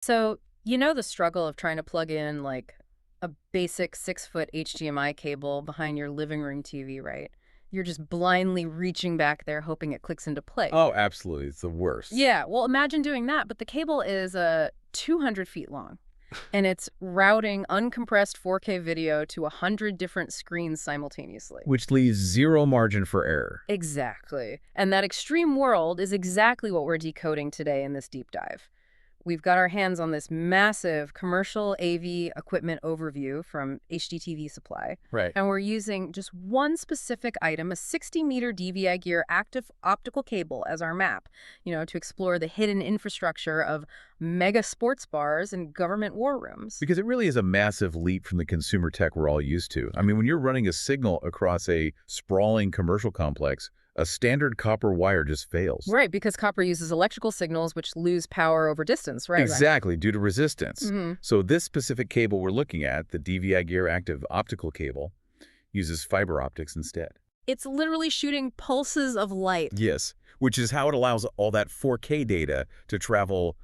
So, you know the struggle of trying to plug in like a basic 6-foot HDMI cable behind your living room TV, right? You're just blindly reaching back there hoping it clicks into place. Oh, absolutely. It's the worst. Yeah, well, imagine doing that, but the cable is 200 feet long, and it's routing uncompressed 4K video to 100 different screens simultaneously. Which leaves zero margin for error. Exactly. And that extreme world is exactly what we're decoding today in this deep dive. We've got our hands on this massive commercial AV equipment overview from HDTV Supply, Right. and we're using just one specific item, a 60-meter DVIGear Active Optical Cable, as our map, to explore the hidden infrastructure of mega sports bars and government war rooms. Because it really is a massive leap from the consumer tech we're all used to. I mean, when you're running a signal across a sprawling commercial complex, a standard copper wire just fails. Right, because copper uses electrical signals which lose power over distance, right? Exactly, due to resistance. Mm-hmm. So this specific cable we're looking at, the DVIGear Active Optical Cable, uses fiber optics instead. It's literally shooting pulses of light. Yes, which is how it allows all that 4K data to travel,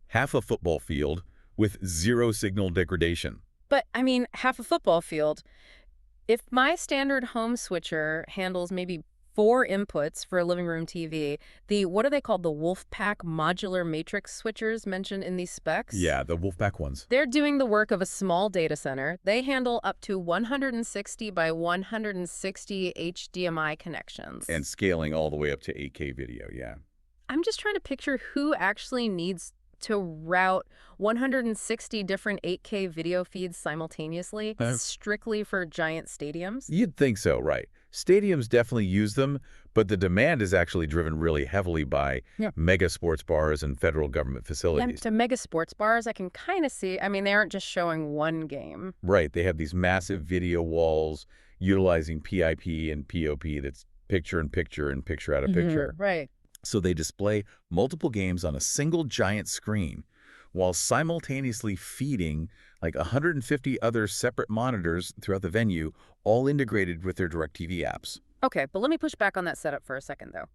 half a football field with zero signal degradation. But, I mean, half a football field. If my standard home switcher handles maybe 4 inputs for a living room TV, what are they called? The Wolfpack modular matrix switchers mentioned in these specs? Yeah, the Wolfpack ones. They're doing the work of a small data center. They handle up to 160 by 160 HDMI connections. And scaling all the way up to 8K video, yeah. I'm just trying to picture who actually needs to route 160 different 8K video feeds simultaneously, strictly for giant stadiums? You'd think so, right? Stadiums definitely use them, but the demand is actually driven really heavily by mega sports bars and federal government Yeah, facilities. to mega sports bars, I can kind of see. I mean, they aren't just showing one game. Right, they have these massive video walls utilizing PIP and POP that's picture in picture and picture out of picture. Right. So they display multiple games on a single giant screen while simultaneously feeding like 150 other separate monitors throughout the venue, all integrated with their DirecTV apps. Okay, but let me push back on that setup for a second, though.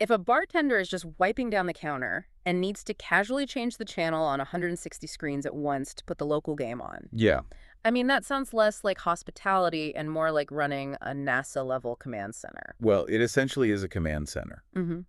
If a bartender is just wiping down the counter and needs to casually change the channel on 160 screens at once to put the local game on, Yeah, I mean, that sounds less like hospitality and more like running a NASA-level command center. well, it essentially is a command center. Mm-hmm.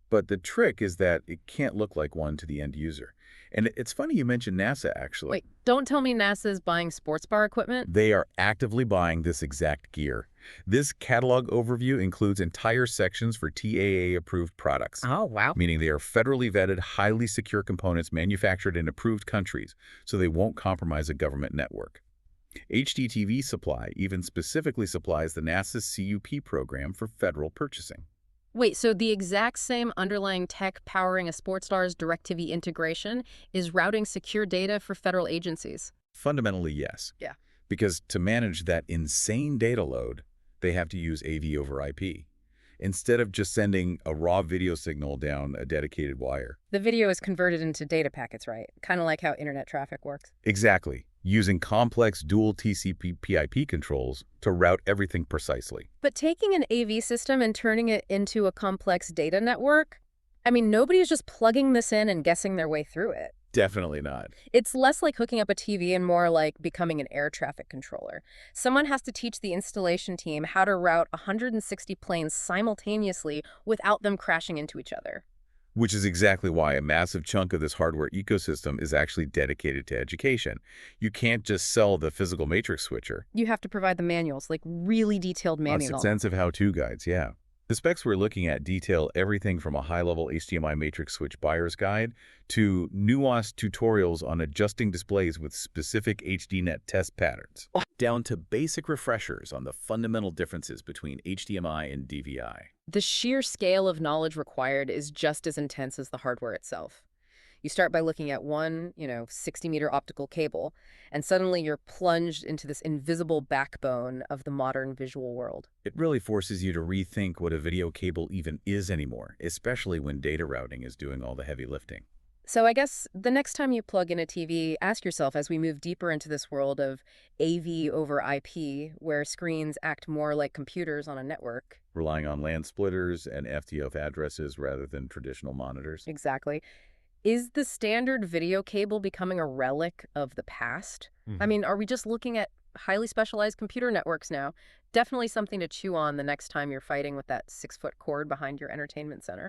But the trick is that it can't look like one to the end user. And it's funny you mentioned NASA, actually. Wait, don't tell me NASA's buying sports bar equipment? They are actively buying this exact gear. This catalog overview includes entire sections for TAA-approved products. Oh, wow. Meaning they are federally vetted, highly secure components manufactured in approved countries, so they won't compromise a government network. HDTV Supply even specifically supplies the NASA's CUP program for federal purchasing. Wait, so the exact same underlying tech powering a sports star's DirecTV integration is routing secure data for federal agencies? Fundamentally, yes. Yeah. Because to manage that insane data load, they have to use AV over IP, instead of just sending a raw video signal down a dedicated wire. The video is converted into data packets, right? Kind of like how internet traffic works. Exactly. Using complex dual TCP/IP controls to route everything precisely. But taking an AV system and turning it into a complex data network, I mean, nobody's just plugging this in and guessing their way through it. Definitely not. It's less like hooking up a TV and more like becoming an air traffic controller. Someone has to teach the installation team how to route 160 planes simultaneously without them crashing into each other. Which is exactly why a massive chunk of this hardware ecosystem is actually dedicated to education. You can't just sell the physical matrix switcher. You have to provide the manuals, like really detailed manuals. Extensive how-to guides, yeah. The specs we're looking at detail everything from a high-level HDMI matrix switch buyer's guide to nuanced tutorials on adjusting displays with specific HDNet test patterns, down to basic refreshers on the fundamental differences between HDMI and DVI. The sheer scale of knowledge required is just as intense as the hardware itself. You start by looking at one, 60-meter optical cable, and suddenly you're plunged into this invisible backbone of the modern visual world. It really forces you to rethink what a video cable even is anymore, especially when data routing is doing all the heavy lifting. So I guess the next time you plug in a TV, ask yourself, as we move deeper into this world of AV over IP, where screens act more like computers on a network. Relying on LAN splitters and FTF addresses rather than traditional monitors. Exactly. Is the standard video cable becoming a relic of the past? I mean, are we just looking at highly specialized computer networks now? Definitely something to chew on the next time you're fighting with that 6-foot cord behind your entertainment center.